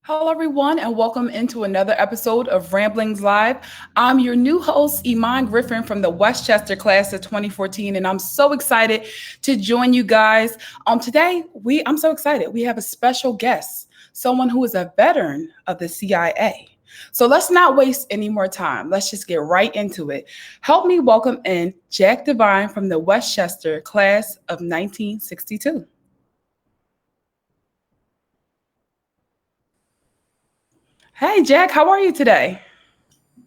Hello, everyone, and welcome into another episode of Ramblings Live. I'm your new host, Iman Griffin from the Westchester class of 2014, and I'm so excited to join you guys. Today, I'm so excited. We have a special guest, someone who is a veteran of the CIA. So let's not waste any more time. Let's just get right into it. Help me welcome in Jack Devine from the Westchester class of 1962. Hey, Jack, how are you today?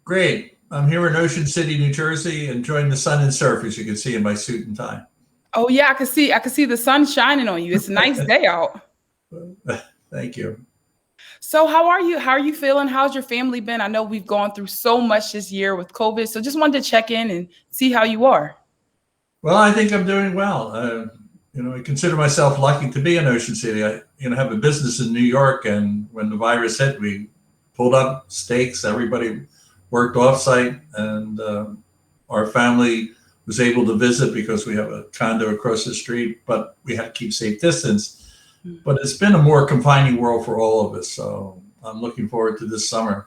Great. I'm here in Ocean City, New Jersey, enjoying the sun and surf, as you can see in my suit and tie. Oh yeah, I can see the sun shining on you. It's a nice day out. Thank you. So how are you? How are you feeling? How's your family been? I know we've gone through so much this year with COVID, so just wanted to check in and see how you are. Well, I think I'm doing well. I consider myself lucky to be in Ocean City. I have a business in New York, and when the virus hit, we pulled up stakes. Everybody worked offsite, and our family was able to visit because we have a condo across the street, but we had to keep safe distance. But it's been a more confining world for all of us. So I'm looking forward to this summer.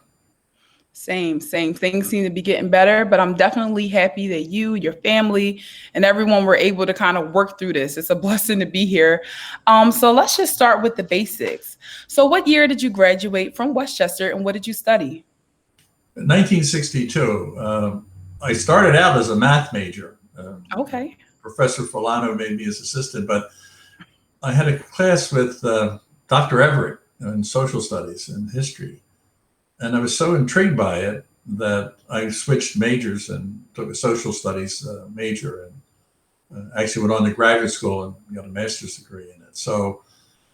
Same. Things seem to be getting better, but I'm definitely happy that you, your family, and everyone were able to kind of work through this. It's a blessing to be here. So let's just start with the basics. So what year did you graduate from Westchester and what did you study? In 1962, I started out as a math major. Okay. Professor Fulano made me his assistant, but I had a class with Dr. Everett in social studies and history. And I was so intrigued by it that I switched majors and took a social studies major and actually went on to graduate school and got a master's degree in it. So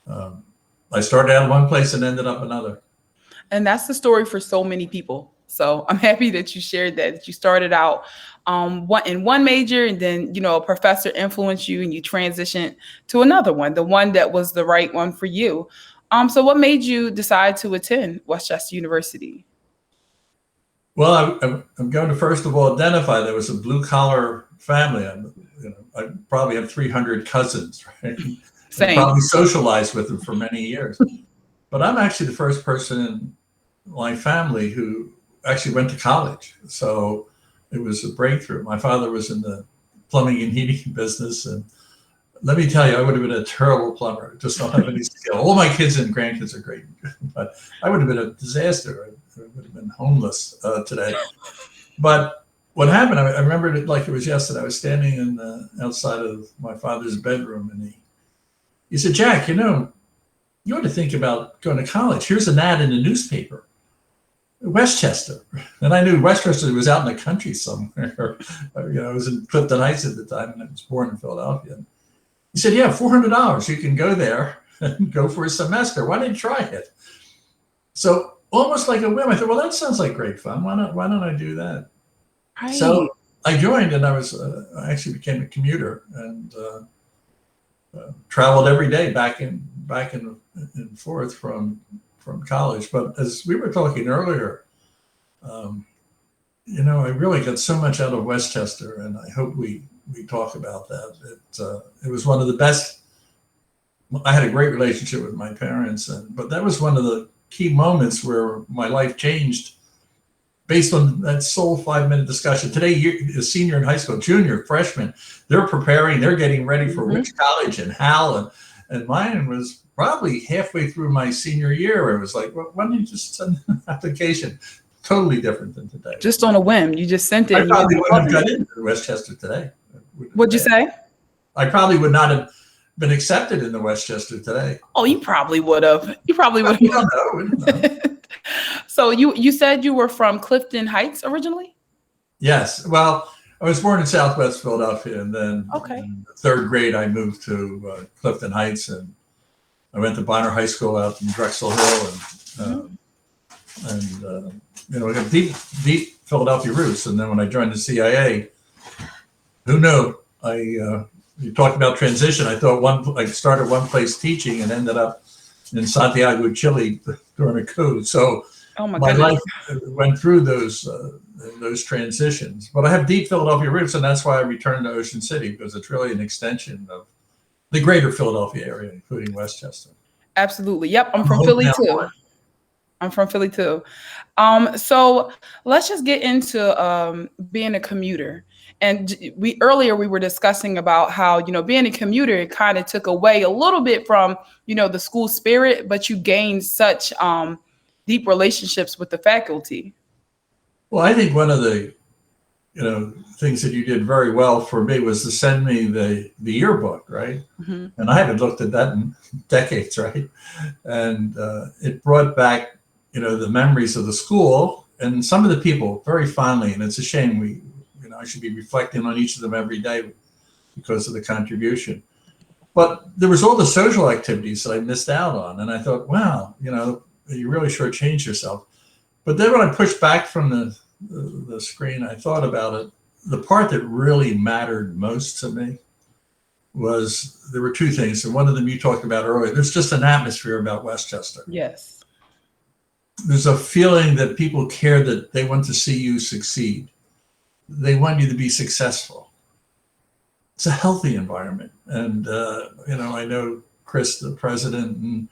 I started out in one place and ended up another. And that's the story for so many people. So I'm happy that you shared that you started out in one major and then, a professor influenced you and you transitioned to another one, the one that was the right one for you. So what made you decide to attend Westchester University? Well, I'm going to first of all identify there was a blue collar family. I probably have 300 cousins, right? I Same. probably socialized with them for many years. But I'm actually the first person in my family who actually went to college. So it was a breakthrough. My father was in the plumbing and heating business. And let me tell you, I would have been a terrible plumber. Just don't have any skill. All my kids and grandkids are great, but I would have been a disaster. I would have been homeless today. But what happened, I remembered it like it was yesterday. I was standing outside of my father's bedroom and he said, Jack, you ought to think about going to college. Here's an ad in the newspaper, Westchester. And I knew Westchester was out in the country somewhere. I was in Clifton Heights at the time and I was born in Philadelphia. He said, yeah, $400. You can go there and go for a semester. Why don't you try it? So almost like a whim, I thought, well, that sounds like great fun. Why don't I do that? Right. So I joined and I actually became a commuter and traveled every day back and forth from college. But as we were talking earlier, I really got so much out of Westchester, and I hope we talk about that. It was one of the best. I had a great relationship with my parents, but that was one of the key moments where my life changed based on that sole 5-minute discussion. Today, a senior in high school, junior, freshman, they're preparing, they're getting ready for which college and how, and mine was probably halfway through my senior year. Where it was like, well, why don't you just send an application? Totally different than today. Just on a whim, you just sent it. I probably wouldn't have got into Westchester today. What'd you say? I probably would not have been accepted in the Westchester today. Oh, you probably would have. You probably would We don't know. We don't know. So you said you were from Clifton Heights originally? Yes. Well, I was born in Southwest Philadelphia, and then in the third grade, I moved to Clifton Heights, and I went to Bonner High School out in Drexel Hill, and I got deep Philadelphia roots. And then when I joined the CIA, who knew? You talked about transition. I thought I started one place teaching and ended up in Santiago, Chile during a coup. So my life went through those transitions. But I have deep Philadelphia roots, and that's why I returned to Ocean City, because it's really an extension of the greater Philadelphia area, including Westchester. Absolutely. Yep. I'm from Philly too. I'm from Philly too. So let's just get into being a commuter. And we were discussing about how, being a commuter, it kind of took away a little bit from, the school spirit, but you gained such deep relationships with the faculty. Well, I think one of the things that you did very well for me was to send me the yearbook, right? Hmm. And I haven't looked at that in decades, right? And it brought back, the memories of the school and some of the people very fondly. And it's a shame I should be reflecting on each of them every day because of the contribution. But there was all the social activities that I missed out on. And I thought, wow, you really shortchanged yourself. But then when I pushed back from the screen, I thought about it. The part that really mattered most to me was there were two things. And one of them you talked about earlier. There's just an atmosphere about Westchester. Yes. There's a feeling that people care, that they want to see you succeed. They want you to be successful. It's a healthy environment. And, I know Chris, the president, and,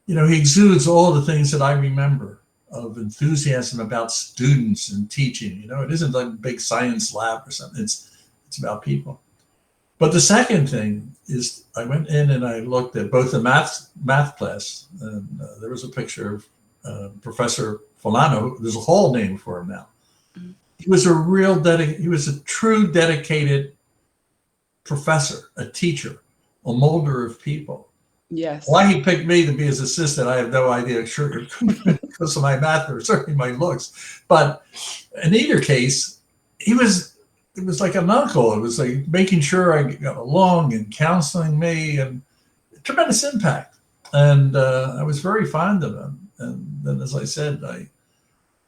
he exudes all the things that I remember of enthusiasm about students and teaching. It isn't like a big science lab or something. It's about people. But the second thing is I went in and I looked at both the math class, and there was a picture of Professor Folano. There's a hall named for him now. He was he was a true dedicated professor, a teacher, a molder of people. Yes. Why he picked me to be his assistant, I have no idea. Sure, because of my math or certainly my looks. But in either case, it was like an uncle. It was like making sure I got along and counseling me, and tremendous impact. And I was very fond of him. And then, as I said,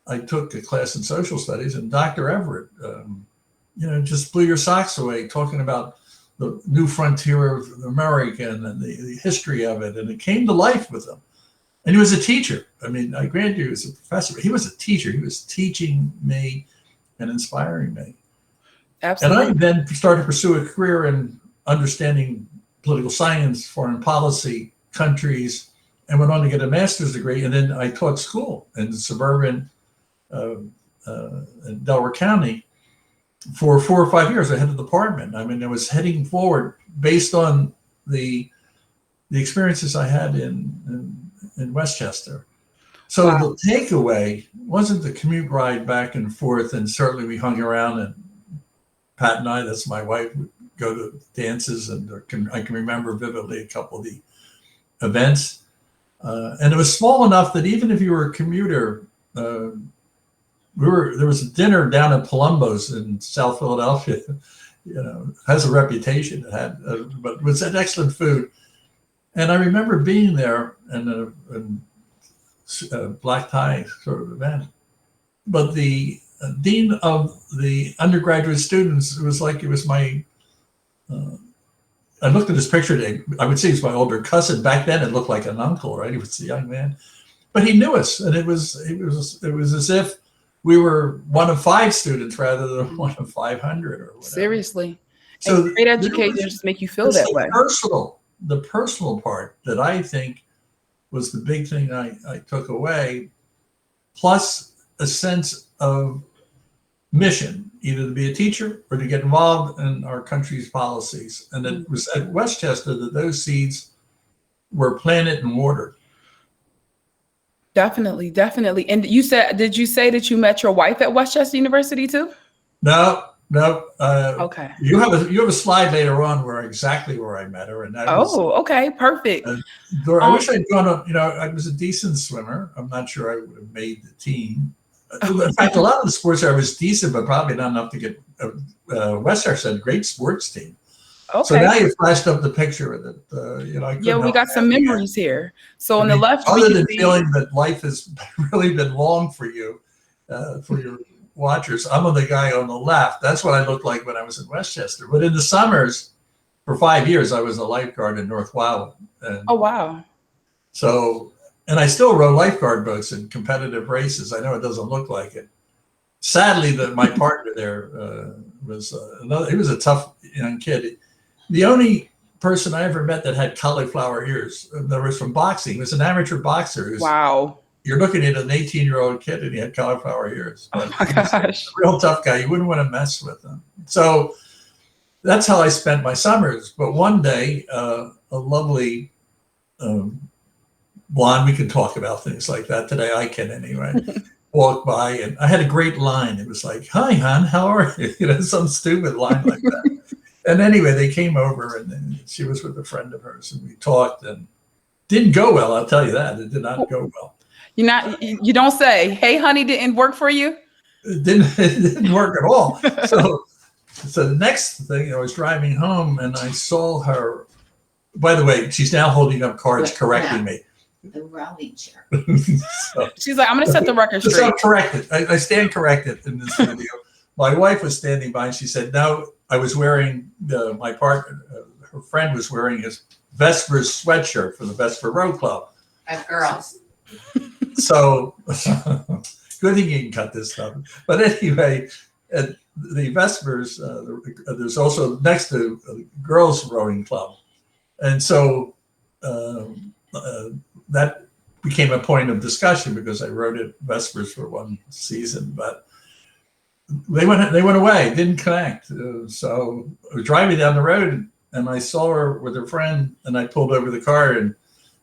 I took a class in social studies, and Dr. Everett, just blew your socks away talking about the new frontier of America and the history of it. And it came to life with him. And he was a teacher. I mean, I grant you he was a professor, but he was a teacher. He was teaching me and inspiring me. Absolutely. And I then started to pursue a career in understanding political science, foreign policy, countries, and went on to get a master's degree. And then I taught school in suburban in Delaware County for 4 or 5 years. I had a department. I mean, I was heading forward based on the experiences I had in Westchester. So Wow. the takeaway wasn't the commute ride back and forth, and certainly we hung around, and Pat and I, that's my wife, would go to dances, and I can remember vividly a couple of the events. And it was small enough that even if you were a commuter, there was a dinner down at Palumbo's in South Philadelphia. Has a reputation. It had, but it was an excellent food. And I remember being there and a black tie sort of event. But the dean of the undergraduate students, it was like it was my. I looked at his picture today. I would say he's my older cousin. Back then, it looked like an uncle, right? He was a young man, but he knew us, and it was as if we were one of 5 students rather than one of 500 or whatever. Seriously. So and great education just make you feel that way. The personal part that I think was the big thing I took away, plus a sense of mission, either to be a teacher or to get involved in our country's policies. And it was at Westchester that those seeds were planted and watered. Definitely. And did you say that you met your wife at Westchester University too? No. Okay. You have a slide later on exactly where I met her, and that okay, perfect. I wish I'd gone on. I was a decent swimmer. I'm not sure I would have made the team. In fact, a lot of the sports I was decent, but probably not enough to get. Westchester had a great sports team. Okay. So now you flashed up the picture of it. Yeah, we got some memories here. So on the left, other than feeling that life has really been long for you, for your watchers, I'm the guy on the left. That's what I looked like when I was in Westchester. But in the summers, for 5 years, I was a lifeguard in North Wildwood. Oh wow! So, and I still row lifeguard boats in competitive races. I know it doesn't look like it. Sadly, my partner there was he was a tough young kid. The only person I ever met that had cauliflower ears, that was from boxing. He was an amateur boxer. Wow. you're looking at an 18-year-old kid and he had cauliflower ears. But Oh my gosh. a real tough guy. You wouldn't want to mess with him. So that's how I spent my summers. But one day, a lovely blonde, we can talk about things like that today. I can anyway. Walked by and I had a great line. It was like, "Hi, hon, how are you?" Some stupid line like that. And anyway, they came over and then she was with a friend of hers and we talked and didn't go well. I'll tell you that. It did not go well. You don't say, "Hey, honey, didn't work for you." It didn't work at all. So the next thing, I was driving home and I saw her. By the way, she's now holding up cards correcting me. The rowing chair. So, She's like, "I'm going to set the record so straight." I'm corrected. I stand corrected in this video. My wife was standing by and she said, "No, I was wearing my partner. Her friend was wearing his Vespers sweatshirt for the Vesper Row Club." As girls. So good thing you can cut this stuff. But anyway, at the Vespers, there's also next to a girls rowing club. And so that became a point of discussion because I rowed at Vespers for one season, but they went away, didn't connect. So I was driving down the road and I saw her with her friend and I pulled over the car and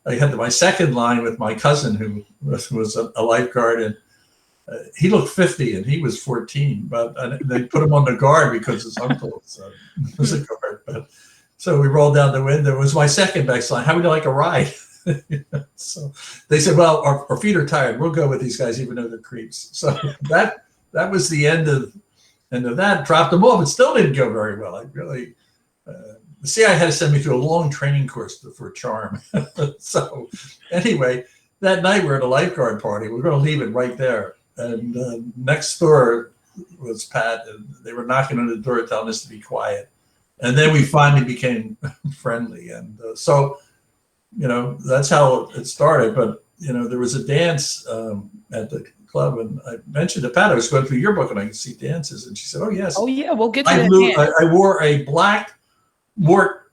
I had my second line with my cousin who was a lifeguard, and he looked 50 and he was 14, but they put him on the guard because his uncle was a guard. But so we rolled down the window. It was my second back line. "How would you like a ride?" So they said, "Well, our feet are tired. We'll go with these guys, even though they're creeps." So that was the end of that. Dropped them off. It still didn't go very well. I really, the CIA had to send me through a long training course for charm. So anyway, that night we're at a lifeguard party. We're going to leave it right there. And next door was Pat, and they were knocking on the door telling us to be quiet. And then we finally became friendly. And so, that's how it started. But, there was a dance at the club, and I mentioned to Pat, I was going through your book and I could see dances. And she said, "Oh, yes. Oh, yeah, we'll get to that. I wore a black Mort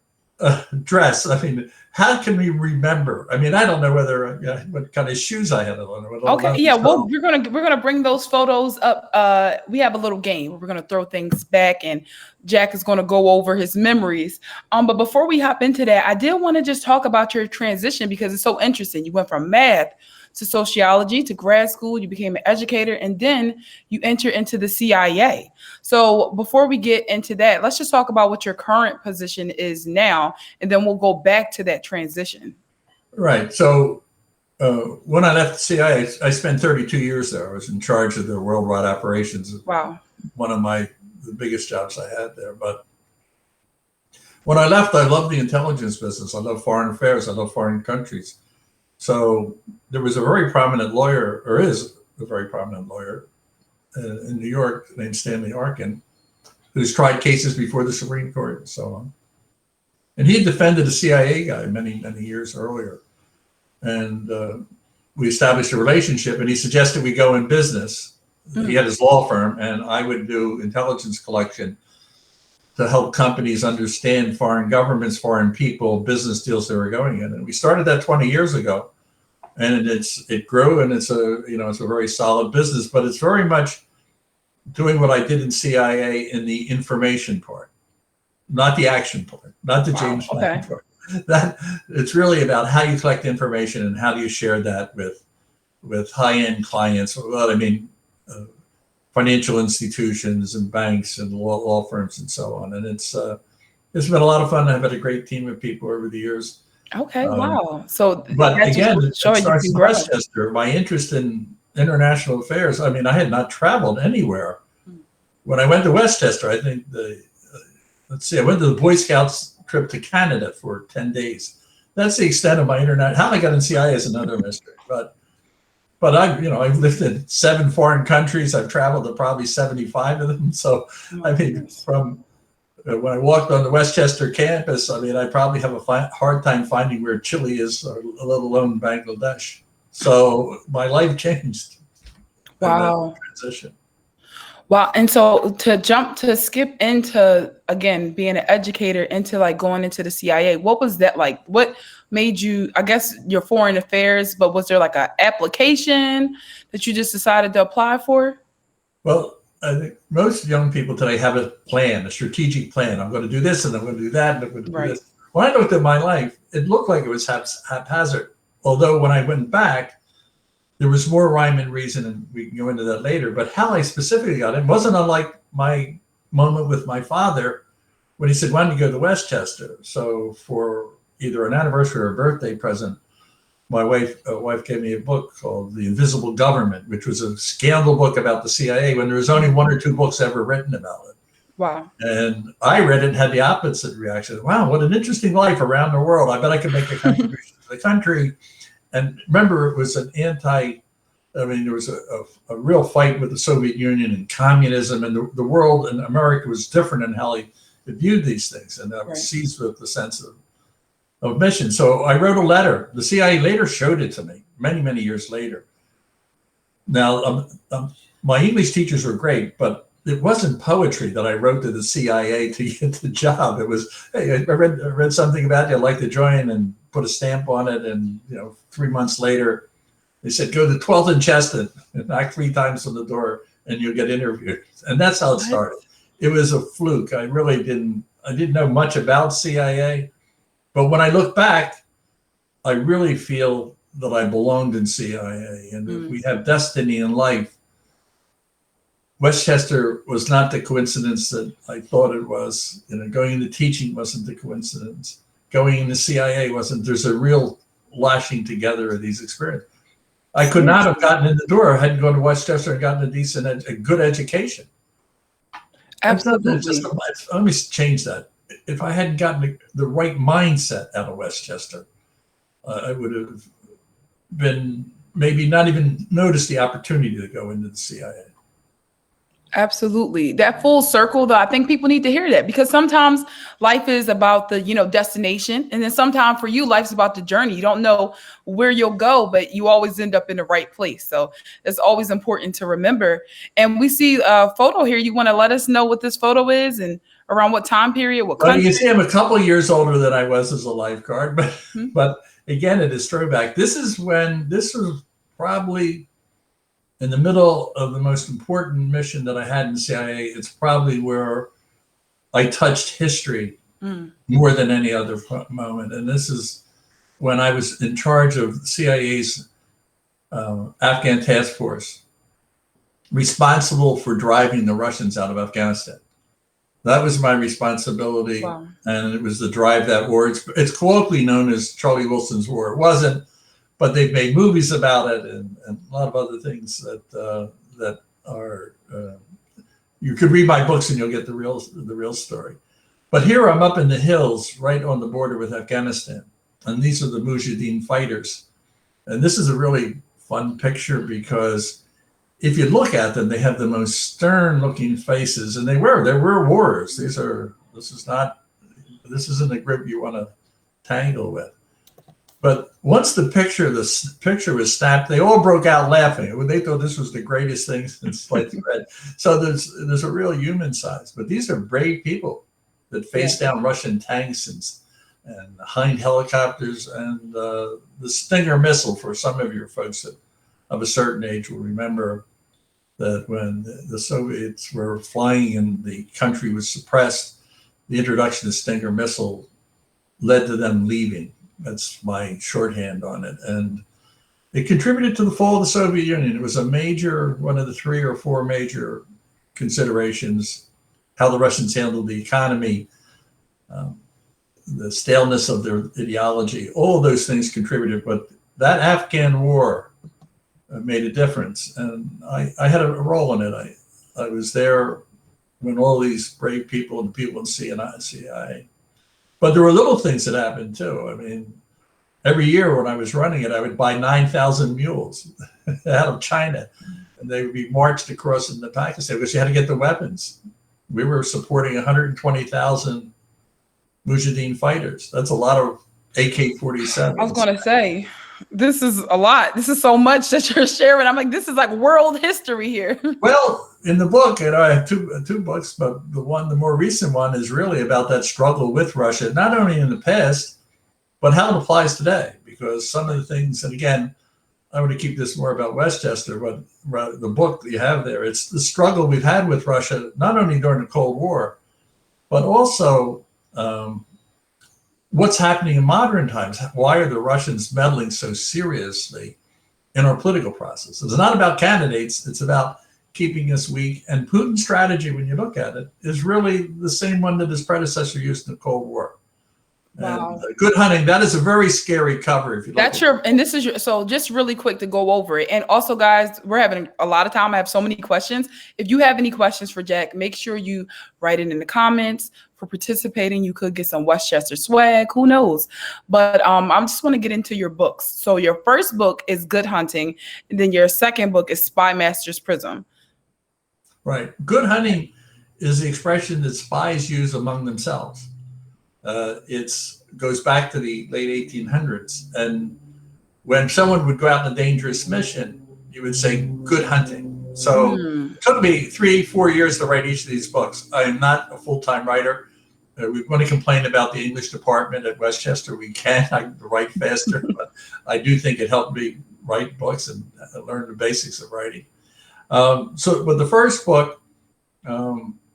dress." I mean, how can we remember? I mean, I don't know what kind of shoes I had on. Okay, yeah, well, we're gonna bring those photos up. We have a little game. We're gonna throw things back, and Jack is gonna go over his memories. But before we hop into that, I did want to just talk about your transition because it's so interesting. You went from math to sociology to grad school. You became an educator, and then you entered into the CIA. So before we get into that, let's just talk about what your current position is now, and then we'll go back to that transition. Right. So when I left the CIA, I spent 32 years there. I was in charge of their worldwide operations. Wow. One of the biggest jobs I had there. But when I left, I loved the intelligence business. I love foreign affairs. I love foreign countries. So there was a very prominent lawyer, or is a very prominent lawyer in New York named Stanley Arkin, who's tried cases before the Supreme Court and so on. And he had defended a CIA guy many, many years earlier. And we established a relationship, and he suggested we go in business. Mm-hmm. He had his law firm, and I would do intelligence collection to help companies understand foreign governments, foreign people, business deals they were going in. And we started that 20 years ago. And it grew, and it's a very solid business, but it's very much doing what I did in CIA in the information part, not the action part, not the James Bond part. That it's really about how you collect information and how do you share that with high-end clients. Well, I mean, financial institutions and banks and law firms and so on. And it's been a lot of fun. I've had a great team of people over the years. Okay, wow. So, but again, it starts in Westchester. My interest in international affairs, I mean, I had not traveled anywhere. When I went to Westchester, I think I went to the Boy Scouts trip to Canada for 10 days. That's the extent of my internet. How I got in CIA is another mystery. But I've lived in 7 foreign countries. I've traveled to probably 75 of them. So, I mean, from when I walked on the Westchester campus, I mean, I probably have a hard time finding where Chile is, or let alone Bangladesh. So my life changed. Wow. Transition. Wow. And so to skip into, again, being an educator into like going into the CIA, what was that like? What made you, I guess, your foreign affairs, but was there like an application that you just decided to apply for? Well, I think most young people today have a plan, a strategic plan. I'm going to do this and I'm going to do that and I'm going to do Right. this. When I looked at my life, it looked like it was haphazard. Although when I went back, there was more rhyme and reason, and we can go into that later. But how I specifically got it wasn't unlike my moment with my father when he said, "Why don't you go to Westchester?" So for either an anniversary or a birthday present, my wife gave me a book called The Invisible Government, which was a scandal book about the CIA when there was only one or two books ever written about it. Wow. And I read it and had the opposite reaction. Wow, what an interesting life around the world. I bet I could make a contribution to the country. And remember, it was there was a real fight with the Soviet Union and communism, and the world and America was different in how it viewed these things. And I was seized with the sense of mission. So I wrote a letter. The CIA later showed it to me many, many years later. Now, my English teachers were great, but it wasn't poetry that I wrote to the CIA to get the job. It was, hey, I read something about you, I'd like to join, and put a stamp on it. And 3 months later, they said, go to 12th and Chestnut and knock 3 times on the door and you'll get interviewed. And that's how it started. It was a fluke. I didn't know much about CIA. But when I look back, I really feel that I belonged in CIA. And if we have destiny in life, Westchester was not the coincidence that I thought it was. Going into teaching wasn't the coincidence. Going into CIA wasn't. There's a real lashing together of these experiences. I could not have gotten in the door. I hadn't gone to Westchester and gotten a good education. Absolutely. Let me change that. If I hadn't gotten the right mindset out of Westchester, I would have been maybe not even noticed the opportunity to go into the CIA. Absolutely. That full circle, though, I think people need to hear that, because sometimes life is about the, destination. And then sometimes for you, life's about the journey. You don't know where you'll go, but you always end up in the right place. So it's always important to remember. And we see a photo here. You want to let us know what this photo is and around what time period, what country? Well, you see, I'm a couple of years older than I was as a lifeguard, but again, it is throwback. This was probably in the middle of the most important mission that I had in CIA. It's probably where I touched history more than any other moment. And this is when I was in charge of CIA's Afghan task force, responsible for driving the Russians out of Afghanistan. That was my responsibility. Wow. And it was the drive that war. It's colloquially known as Charlie Wilson's War. It wasn't. But they've made movies about it and a lot of other things that are. You could read my books and you'll get the real story. But here I'm up in the hills, right on the border with Afghanistan, and these are the Mujahideen fighters. And this is a really fun picture because if you look at them, they have the most stern-looking faces, and there were wars. This isn't a group you want to tangle with. But once the picture was snapped, they all broke out laughing. They thought this was the greatest thing since sliced bread. So there's a real human size. But these are brave people that face down Russian tanks and Hind helicopters and the Stinger missile. For some of your folks that of a certain age will remember that when the Soviets were flying and the country was suppressed, the introduction of Stinger missile led to them leaving. That's my shorthand on it. And it contributed to the fall of the Soviet Union. It was one of the 3 or 4 major considerations: how the Russians handled the economy, the staleness of their ideology. All of those things contributed. But that Afghan war made a difference. And I had a role in it. I was there when all these brave people and people in CIA. But there were little things that happened too. I mean, every year when I was running it, I would buy 9,000 mules out of China, and they would be marched across into Pakistan because you had to get the weapons. We were supporting 120,000 Mujahideen fighters. That's a lot of AK-47s. I was going to say, this is a lot. This is so much that you're sharing. I'm like, this is like world history here. Well, in the book, I have two books, but the more recent one is really about that struggle with Russia, not only in the past, but how it applies today. Because some of the things, and again, I want to keep this more about Westchester, but the book that you have there, it's the struggle we've had with Russia, not only during the Cold War, but also what's happening in modern times. Why are the Russians meddling so seriously in our political process? It's not about candidates, it's about keeping us weak. And Putin's strategy, when you look at it, is really the same one that his predecessor used in the Cold War. Wow. And Good Hunting, that is a very scary cover. If you look this is your, so just really quick to go over it. And also, guys, we're having a lot of time. I have so many questions. If you have any questions for Jack, make sure you write it in the comments. For participating, you could get some Westchester swag, who knows? But I just want to get into your books. So your first book is Good Hunting, and then your second book is Spy Master's Prism. Right. Good hunting is the expression that spies use among themselves. It goes back to the late 1800s. And when someone would go out on a dangerous mission, you would say, good hunting. So it took me 3-4 years to write each of these books. I am not a full-time writer. We want to complain about the English department at Westchester. We can. I write faster, but I do think it helped me write books and learn the basics of writing. But the first book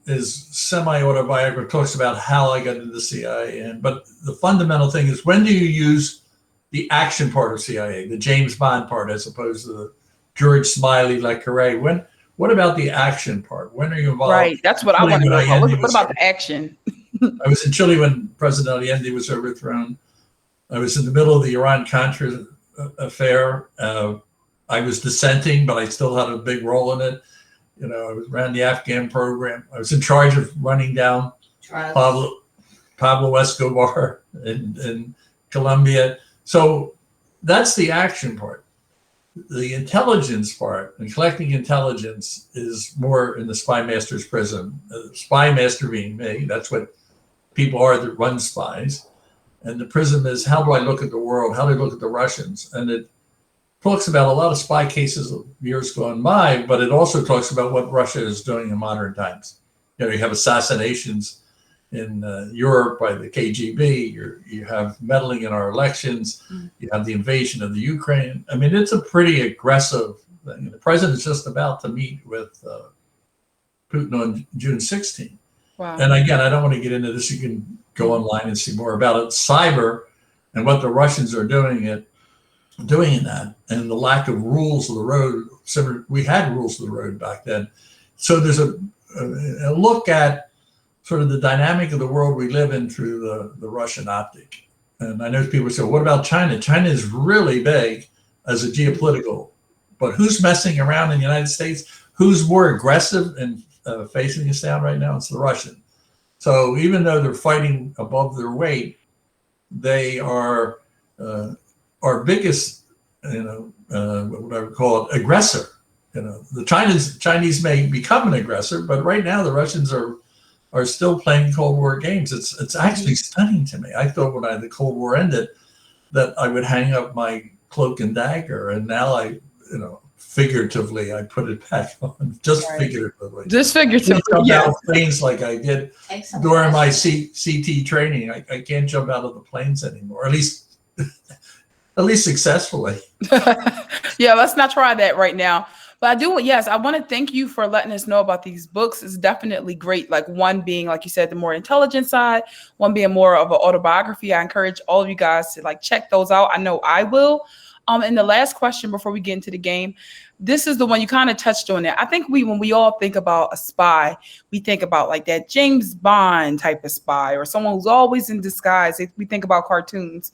is semi-autobiographical, talks about how I got into the CIA. But the fundamental thing is, when do you use the action part of CIA, the James Bond part, as opposed to the George Smiley, Le Carré? What about the action part? When are you involved? Right, that's what I want to know about. What about the action? I was in Chile when President Allende was overthrown. I was in the middle of the Iran-Contra affair. I was dissenting, but I still had a big role in it. I was around the Afghan program. I was in charge of running down Pablo Escobar in Colombia. So that's the action part. The intelligence part and collecting intelligence is more in the spy master's prism. Spy master being me, that's what people are that run spies. And the prism is, how do I look at the world? How do I look at the Russians? And it talks about a lot of spy cases of years gone by, but it also talks about what Russia is doing in modern times. You have assassinations in Europe by the KGB. You have meddling in our elections. You have the invasion of the Ukraine. I mean, it's a pretty aggressive thing. The president's just about to meet with Putin on June 16th. Wow. And again, I don't want to get into this. You can go online and see more about it. Cyber and what the Russians are doing in that, and the lack of rules of the road. So we had rules of the road back then. So there's a look at sort of the dynamic of the world we live in through the Russian optic. And I know people say, what about China? China is really big as a geopolitical, but who's messing around in the United States? Who's more aggressive and facing us down right now? It's the Russian. So even though they're fighting above their weight, they are our biggest, what I would call it, aggressor. The Chinese may become an aggressor, but right now the Russians are still playing Cold War games. It's actually stunning to me. I thought when the Cold War ended that I would hang up my cloak and dagger, and now figuratively I put it back on, figuratively. Just figuratively, yeah. Out of planes like I did during my CT training. I can't jump out of the planes anymore, at least successfully. Yeah, let's not try that right now. But I want to thank you for letting us know about these books. It's definitely great. Like, one being, like you said, the more intelligent side, one being more of an autobiography. I encourage all of you guys to check those out. I know I will. And the last question before we get into the game, this is the one you kind of touched on it. I think when we all think about a spy, we think about like that James Bond type of spy, or someone who's always in disguise. We think about cartoons.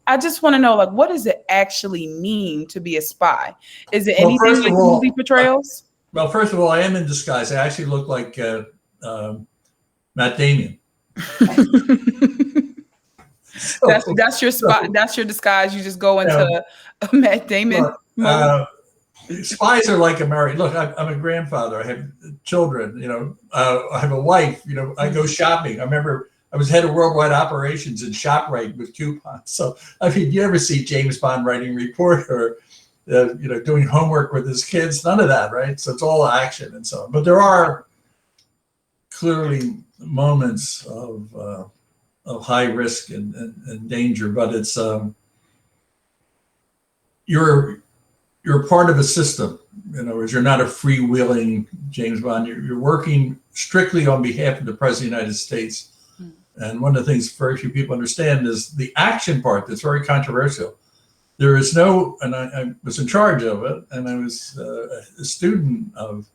I just want to know, what does it actually mean to be a spy? Is it anything like movie portrayals? Well, first of all, I am in disguise. I actually look like Matt Damon. That's your spy. That's your disguise. You just go into a Matt Damon. Spies are like American. Look, I'm a grandfather. I have children. I have a wife. I go shopping. I remember I was head of worldwide operations in ShopRite with coupons. So, I mean, you ever see James Bond writing report, or doing homework with his kids, none of that, right? So it's all action and so on. But there are clearly moments of high risk and danger, but it's you're part of a system. In other words, you're not a freewheeling James Bond. You're working strictly on behalf of the President of the United States. And one of the things very few people understand is the action part that's very controversial. There is no, and I was in charge of it, and I was a student of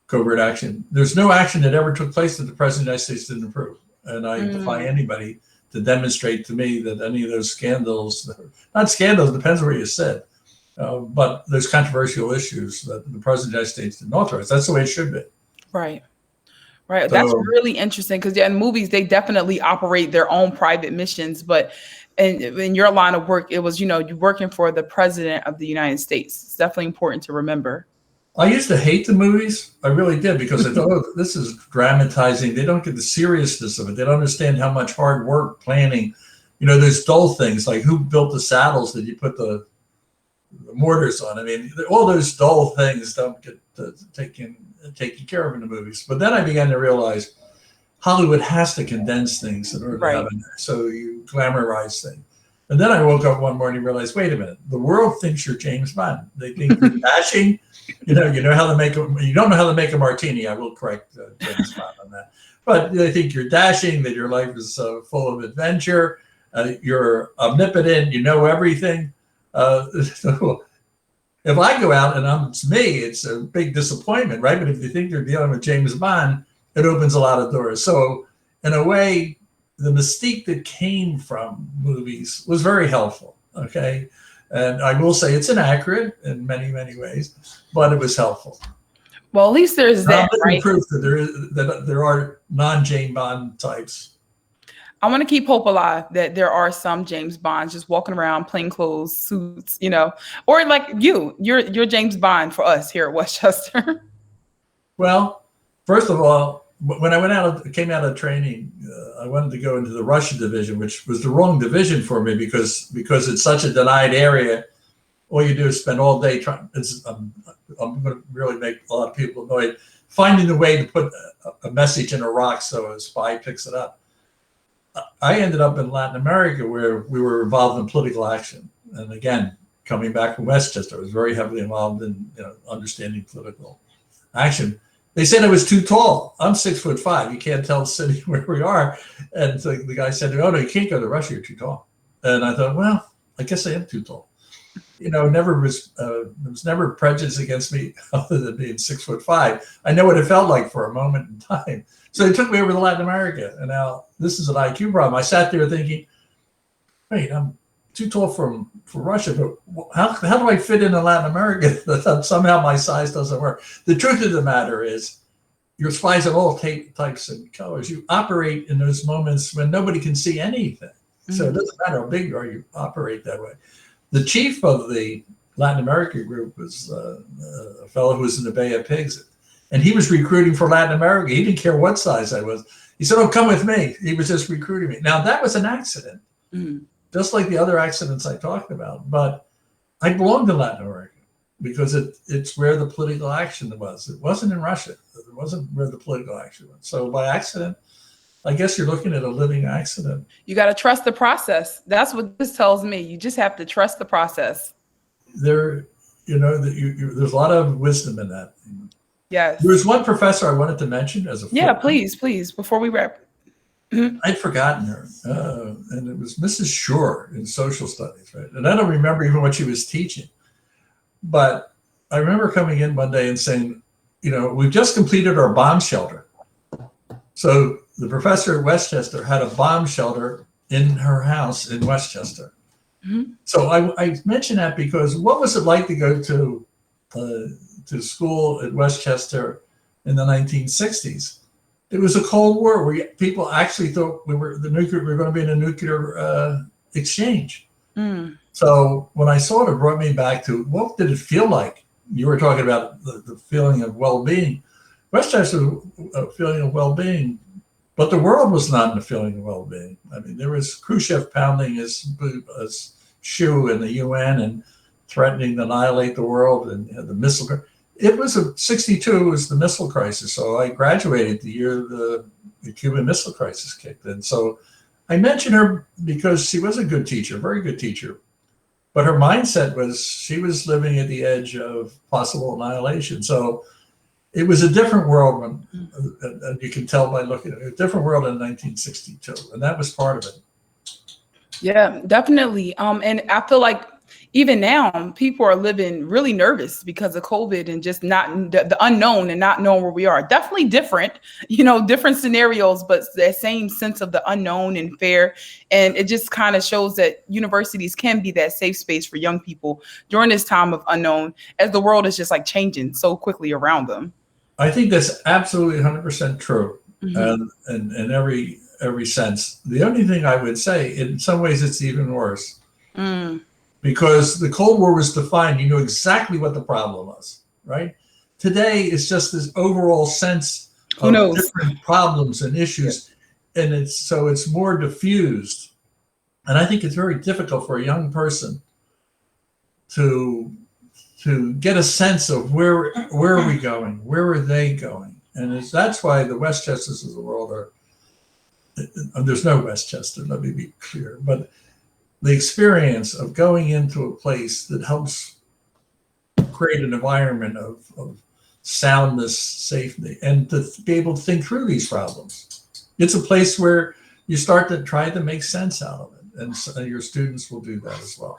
covert action. There's no action that ever took place that the President of the United States didn't approve. And I defy anybody to demonstrate to me that any of those scandals, not scandals, depends where you sit, but there's controversial issues that the President of the United States didn't authorize. That's the way it should be. Right. Right. So, that's really interesting because in movies, they definitely operate their own private missions. But in your line of work, it was, you're working for the President of the United States. It's definitely important to remember. I used to hate the movies. I really did, because I thought, this is dramatizing. They don't get the seriousness of it. They don't understand how much hard work planning. There's dull things like who built the saddles that you put the mortars on. I mean, all those dull things don't get taken care of in the movies. But then I began to realize Hollywood has to condense things in order to have so you glamorize things. And then I woke up one morning and realized, wait a minute, the world thinks you're James Bond. They think you're dashing. You know how to make you don't know how to make a martini. I will correct James Bond on that. But they think you're dashing, that your life is full of adventure. You're omnipotent. You know everything. So if I go out and it's me, it's a big disappointment, right? But if you think you're dealing with James Bond, it opens a lot of doors. So in a way, the mystique that came from movies was very helpful, okay? And I will say it's inaccurate in many, many ways, but it was helpful. Well, at least there's that, right? Proof that there are non-James Bond types. I want to keep hope alive that there are some James Bonds just walking around plain clothes, suits, or like you're James Bond for us here at Westchester. Well, first of all, when I came out of training, I wanted to go into the Russian division, which was the wrong division for me because it's such a denied area. All you do is spend all day trying. I'm going to really make a lot of people annoyed. Finding a way to put a message in a rock so a spy picks it up. I ended up in Latin America where we were involved in political action. And again, coming back from Westchester, I was very heavily involved in understanding political action. They said I was too tall. I'm 6'5". You can't tell the city where we are. And so the guy said, "Oh no, you can't go to Russia. You're too tall." And I thought, well, I guess I am too tall. There was never prejudice against me other than being 6'5". I know what it felt like for a moment in time. So they took me over to Latin America, and now this is an IQ problem. I sat there thinking, wait, I'm too tall for Russia, but how do I fit into Latin America? Somehow my size doesn't work. The truth of the matter is, you're spies of all types and colors. You operate in those moments when nobody can see anything. So it doesn't matter how big you are, you operate that way. The chief of the Latin America group was a fellow who was in the Bay of Pigs, and he was recruiting for Latin America. He didn't care what size I was. He said, "Oh, come with me." He was just recruiting me. Now, that was an accident, just like the other accidents I talked about. But I belonged to Latin America because it's where the political action was. It wasn't in Russia. It wasn't where the political action was. So by accident, I guess you're looking at a living accident. You got to trust the process. That's what this tells me. You just have to trust the process. There's a lot of wisdom in that. Yes. There was one professor I wanted to mention as a please, before we wrap. I'd forgotten her, and it was Mrs. Shore in social studies, right? And I don't remember even what she was teaching, but I remember coming in one day and saying, we've just completed our bomb shelter. So the professor at Westchester had a bomb shelter in her house in Westchester. So I mention that because what was it like to go to school at Westchester in the 1960s? It was a Cold War where people actually thought we were going to be in a nuclear exchange. So when I saw it, it brought me back to what did it feel like? You were talking about the feeling of well-being. Westchester was a feeling of well-being, but the world was not in a feeling of well-being. I mean, there was Khrushchev pounding his shoe in the UN, and threatening to annihilate the world, and the missile. It was 62 was the missile crisis. So I graduated the year the Cuban Missile Crisis kicked in. So I mentioned her because she was a good teacher, very good teacher. But her mindset was she was living at the edge of possible annihilation. So it was a different world, and you can tell by looking at it, a different world in 1962. And that was part of it. Yeah, definitely. And I feel like even now people are living really nervous because of COVID and just not the unknown and not knowing where we are. Definitely different, different scenarios, but that same sense of the unknown and fear. And it just kind of shows that universities can be that safe space for young people during this time of unknown, as the world is just like changing so quickly around them. I think that's absolutely 100% true. Mhm. And in every sense. The only thing I would say, in some ways, it's even worse. Because the Cold War was defined, you knew exactly what the problem was, right? Today, it's just this overall sense Who of knows? different problems and issues, and it's more diffused. And I think it's very difficult for a young person to get a sense of where are we going, where are they going, and that's why the Westchesters of the world are. There's no Westchester, let me be clear, but the experience of going into a place that helps create an environment of soundness, safety, and to be able to think through these problems. It's a place where you start to try to make sense out of it, and your students will do that as well.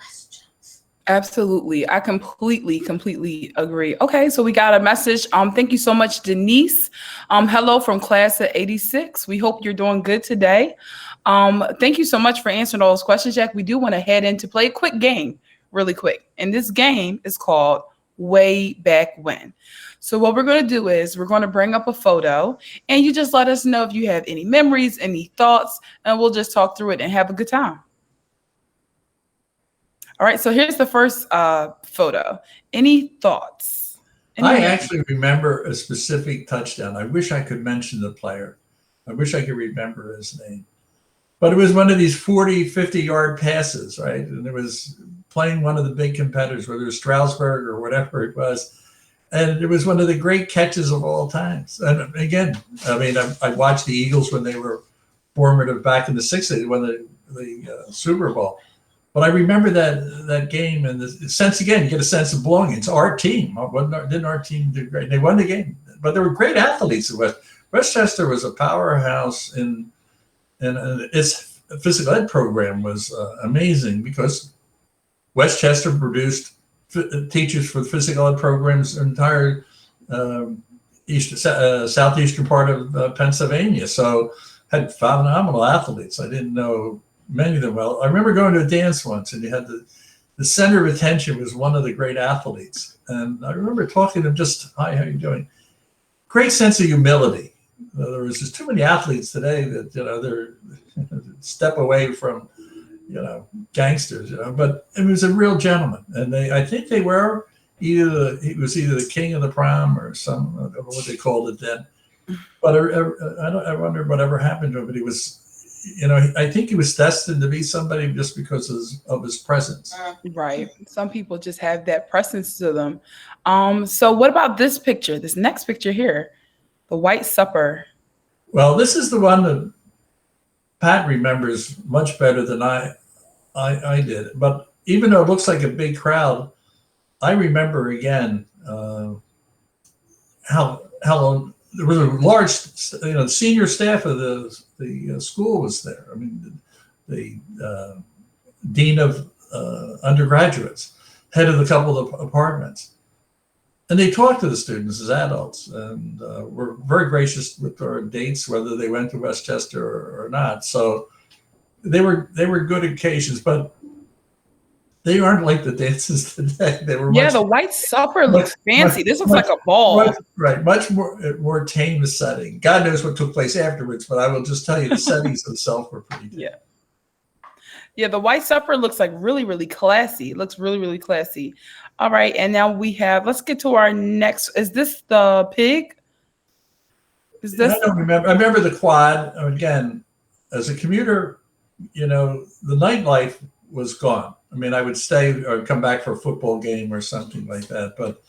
Absolutely. I completely agree. Okay, so we got a message. Thank you so much, Denise. Hello from class of 86. We hope you're doing good today. Thank you so much for answering all those questions, Jack. We do want to head in to play a quick game really quick. And this game is called Way Back When. So what we're going to do is we're going to bring up a photo and you just let us know if you have any memories, any thoughts, and we'll just talk through it and have a good time. All right, so here's the first photo. Any thoughts? I actually remember a specific touchdown. I wish I could mention the player. I wish I could remember his name. But it was one of these 40, 50-yard passes, right? And it was playing one of the big competitors, whether it was Strasburg or whatever it was. And it was one of the great catches of all times. And again, I mean, I watched the Eagles when they were formative back in the 60s. They won the Super Bowl. But I remember that game, and the sense, again, you get a sense of belonging. It's our team. Didn't our team do great? They won the game. But there were great athletes at Westchester was a powerhouse, and its physical ed program was amazing because Westchester produced teachers for the physical ed programs entire southeastern part of Pennsylvania. So had phenomenal athletes. I didn't know many of them well. I remember going to a dance once, and you had the center of attention was one of the great athletes. And I remember talking to him, just, hi, how you doing? Great sense of humility. In other words, there's too many athletes today that, they're step away from, gangsters, but it was a real gentleman. And I think they were he was either the king of the prom or some, I don't know what they called it then. But I wonder whatever happened to him, but he was, I think he was destined to be somebody just because of his presence. Right. Some people just have that presence to them. So what about this picture, this next picture here, the White Supper? Well, this is the one that Pat remembers much better than I did. But even though it looks like a big crowd, I remember again how there was a large, senior staff of the school was there. I mean, the dean of undergraduates, head of a couple of departments, and they talked to the students as adults, and were very gracious with our dates, whether they went to Westchester or not. So they were good occasions, but they aren't like the dances today. They were the White Supper looks fancy. This looks like a ball. Much more tame setting. God knows what took place afterwards, but I will just tell you the settings themselves were pretty tame. Yeah, the White Supper looks like really, really classy. It looks really, really classy. All right, and now let's get to our next. Is this the pig? Is this? I don't remember. I remember the quad. Again, as a commuter, the nightlife was gone. I mean, I would stay or come back for a football game or something like that. But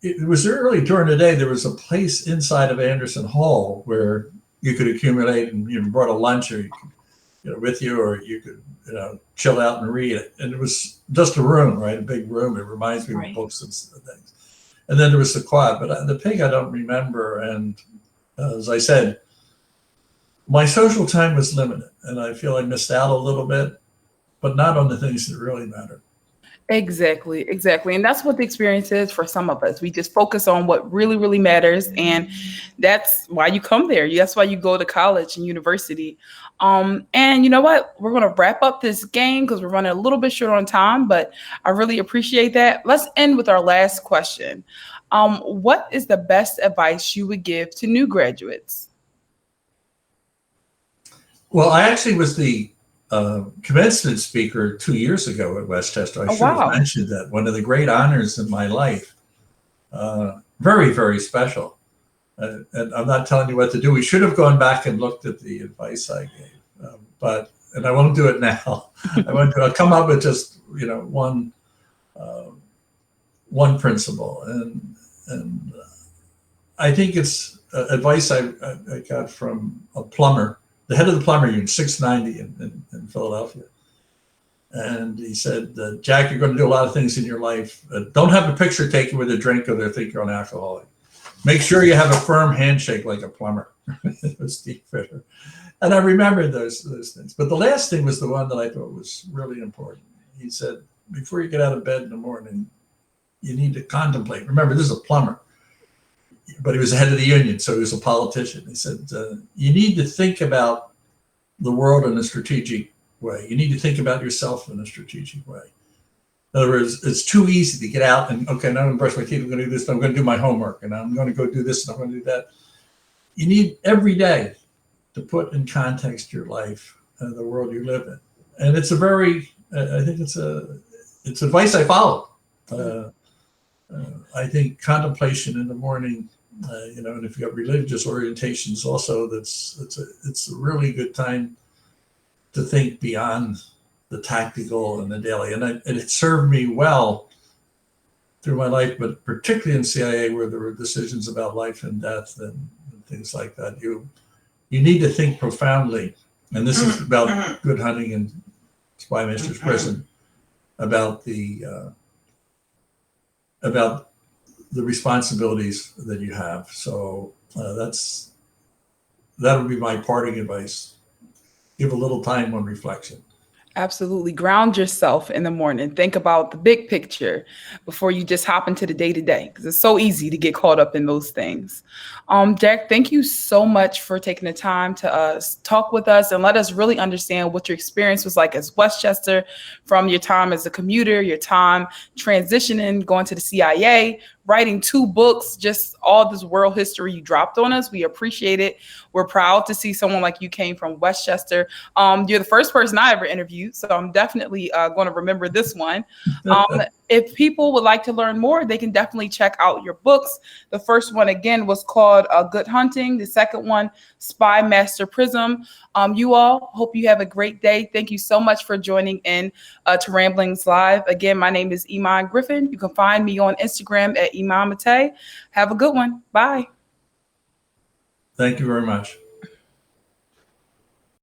it was early during the day. There was a place inside of Anderson Hall where you could accumulate, and you brought a lunch or with you, or you could chill out and read it. And it was just a room, right? A big room. It reminds me Right. of books and things. And then there was the quad, but the pig I don't remember. And as I said, my social time was limited, and I feel I missed out a little bit, but not on the things that really mattered. Exactly. And that's what the experience is for some of us. We just focus on what really, really matters. And that's why you come there. That's why you go to college and university. And you know what? We're going to wrap up this game because we're running a little bit short on time, but I really appreciate that. Let's end with our last question. What is the best advice you would give to new graduates? Well, I actually was the commencement speaker 2 years ago at Westchester. I should have mentioned that. One of the great honors in my life. Very, very special. And I'm not telling you what to do. We should have gone back and looked at the advice I gave. And I won't do it now. I'll come up with just one principle. And I think it's advice I got from a plumber, the head of the plumber union, 690 in Philadelphia. And he said, Jack, you're going to do a lot of things in your life. Don't have a picture taken with a drink or they think you're an alcoholic. Make sure you have a firm handshake like a plumber. It was Steve Fisher. And I remembered those things. But the last thing was the one that I thought was really important. He said, before you get out of bed in the morning, you need to contemplate. Remember, this is a plumber. But he was the head of the union, so he was a politician. He said, you need to think about the world in a strategic way. You need to think about yourself in a strategic way. In other words, it's too easy to get out and, okay, now I'm going to brush my teeth, I'm going to do this, I'm going to do my homework, and I'm going to go do this, and I'm going to do that. You need every day to put in context your life and the world you live in. And it's I think it's advice I follow. I think contemplation in the morning, and if you have religious orientations also, it's a really good time to think beyond the tactical and the daily. And it served me well through my life, but particularly in CIA where there were decisions about life and death and things like that. You need to think profoundly. And this is about good hunting and Spy Master's Prison, about the responsibilities that you have. So that would be my parting advice. Give a little time on reflection. Absolutely. Ground yourself in the morning. Think about the big picture before you just hop into the day-to-day, because it's so easy to get caught up in those things. Jack, thank you so much for taking the time to talk with us and let us really understand what your experience was like as Westchester, from your time as a commuter, your time transitioning, going to the CIA, writing 2 books, just all this world history you dropped on us. We appreciate it. We're proud to see someone like you came from Westchester. You're the first person I ever interviewed, so I'm definitely going to remember this one. If people would like to learn more, they can definitely check out your books. The first one, again, was called Good Hunting. The second one, Spy Master Prism. You all, hope you have a great day. Thank you so much for joining in to Ramblings Live. Again, my name is Iman Griffin. You can find me on Instagram at Iman Mate. Have a good one. Bye. Thank you very much.